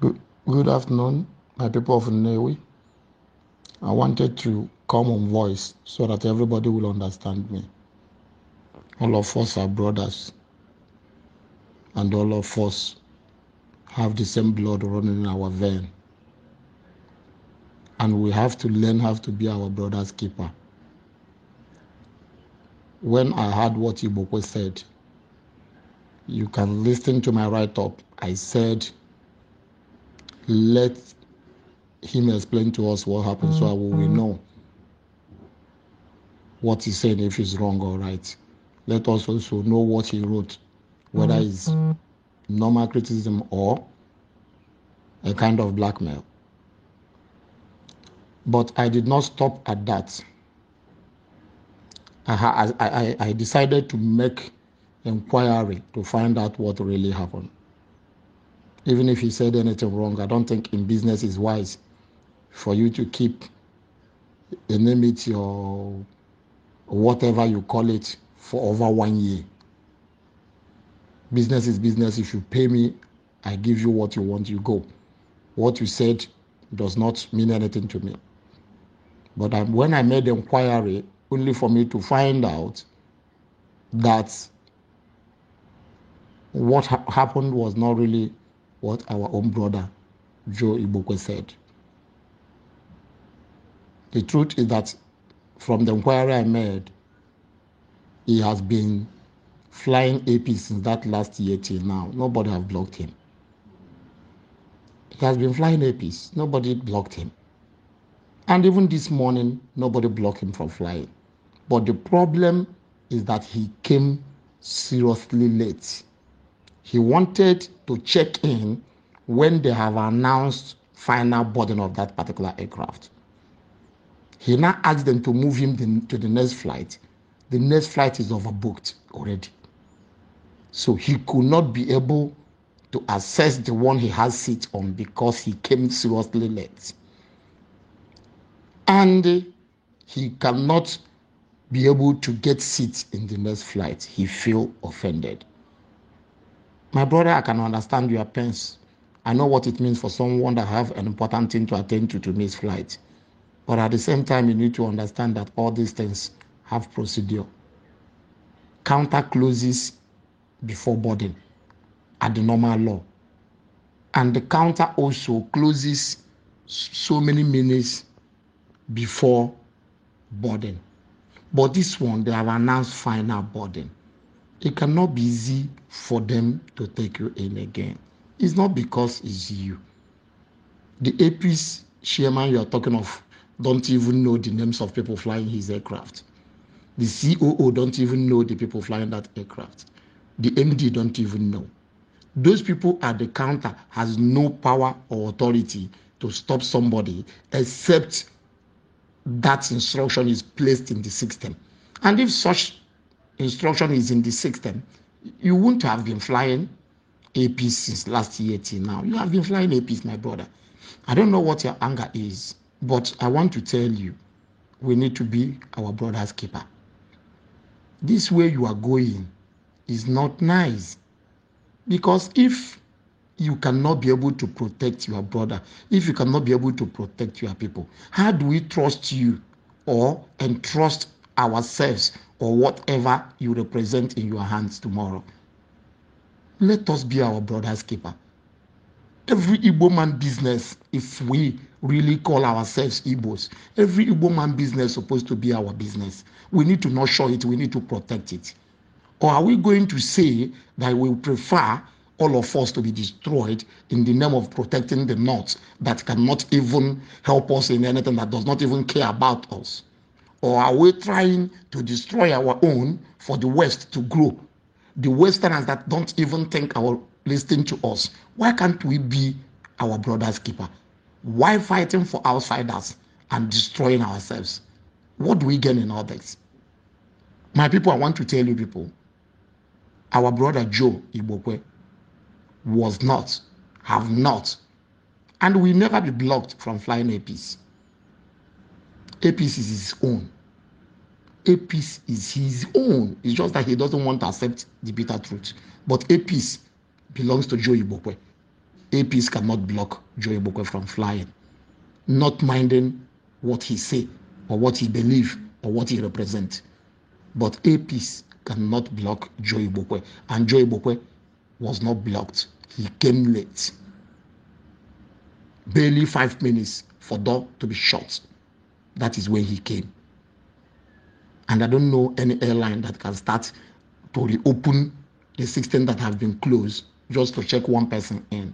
Good, good afternoon, my people of Nnewi. I wanted to come on voice so that everybody will understand me. All of us are brothers, and all of us have the same blood running in our vein. And we have to learn how to be our brother's keeper. When I heard what Ibokwe said, you can listen to my write-up. I said, let him explain to us what happened so we know what he's saying, if he's wrong or right. Let us also know what he wrote, whether it's normal criticism or a kind of blackmail. But I did not stop at that. I decided to make inquiry to find out what really happened. Even if he said anything wrong, I don't think in business is wise for you to keep enmity or whatever you call it for over 1 year. Business is business. If you pay me, I give you what you want, you go. What you said does not mean anything to me. But when I made the inquiry, only for me to find out that what happened was not really what our own brother Joe Ibokwe said. The truth is that from the inquiry I made, he has been flying AP since that last year till now. Nobody have blocked him. He has been flying APs. Nobody blocked him. And even this morning, nobody blocked him from flying. But the problem is that he came seriously late. He wanted to check in when they have announced final boarding of that particular aircraft. He now asked them to move him to the next flight. The next flight is overbooked already. So he could not be able to access the one he has seat on because he came seriously late. And he cannot be able to get seats in the next flight. He feel offended. My brother, I can understand your pains. I know what it means for someone that have an important thing to attend to miss flight. But at the same time, you need to understand that all these things have procedure. Counter closes before boarding at the normal law. And the counter also closes so many minutes before boarding. But this one, they have announced final boarding. It cannot be easy for them to take you in again. It's not because it's you. The AP's chairman you are talking of don't even know the names of people flying his aircraft. The COO don't even know the people flying that aircraft. The MD don't even know. Those people at the counter has no power or authority to stop somebody except that instruction is placed in the system. And if such instruction is in the system, you wouldn't have been flying APs since last year till now. You have been flying APs, my brother. I don't know what your anger is, but I want to tell you, we need to be our brother's keeper. This way you are going is not nice. Because if you cannot be able to protect your brother, if you cannot be able to protect your people, how do we trust you or entrust ourselves or whatever you represent in your hands tomorrow? Let us be our brother's keeper. Every Igbo man business, if we really call ourselves Igbos, every Igbo man business is supposed to be our business. We need to nurture it, we need to protect it. Or are we going to say that we prefer all of us to be destroyed in the name of protecting the North that cannot even help us in anything, that does not even care about us? Or are we trying to destroy our own for the West to grow? The Westerners that don't even think or listen to us. Why can't we be our brother's keeper? Why fighting for outsiders and destroying ourselves? What do we gain in all this? My people, I want to tell you people, our brother Joe Ibokwe was not, have not, and will never be blocked from flying APs. APs is his own. APs is his own. It's just that he doesn't want to accept the bitter truth. But APs belongs to Joe Ibokwe. APs cannot block Joe Ibokwe from flying, not minding what he say or what he believe or what he represent. But APs cannot block Joe Ibokwe, and Joe Ibokwe was not blocked. He came late. Barely 5 minutes for door to be shut. That is when he came. And I don't know any airline that can start to reopen the 16 that have been closed just to check one person in.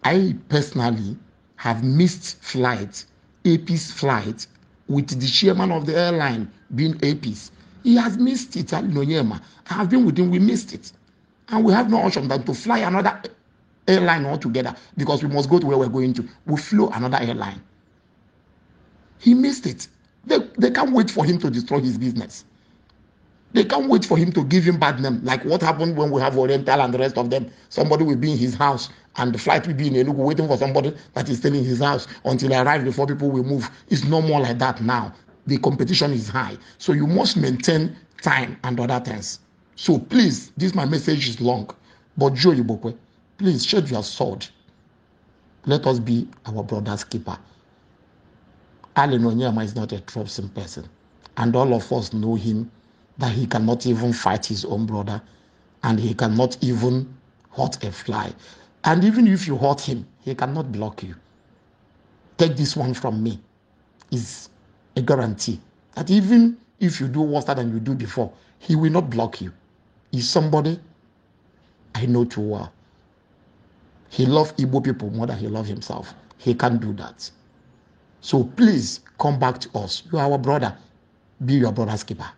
I personally have missed flights, AP's flight, with the chairman of the airline being AP's. He has missed it, Ali Nonyema. I have been with him, we missed it. And we have no option than to fly another airline altogether because we must go to where we're going to. We flew another airline. He missed it. They can't wait for him to destroy his business. They can't wait for him to give him bad name, like what happened when we have Oriental and the rest of them. Somebody will be in his house and the flight will be in Enugu waiting for somebody that is still in his house until he arrives before people will move. It's no more like that now. The competition is high. So you must maintain time and other things. So please, my message is long, but Joe Ibokwe, please shed your sword. Let us be our brother's keeper. Ali Nonyema is not a troublesome person, and all of us know him, that he cannot even fight his own brother, and he cannot even hurt a fly. And even if you hurt him, he cannot block you. Take this one from me. It's a guarantee that even if you do worse than you do before, he will not block you. He's somebody I know too well. He loves Igbo people more than he loves himself. He can't do that. So please come back to us. You are our brother. Be your brother's keeper.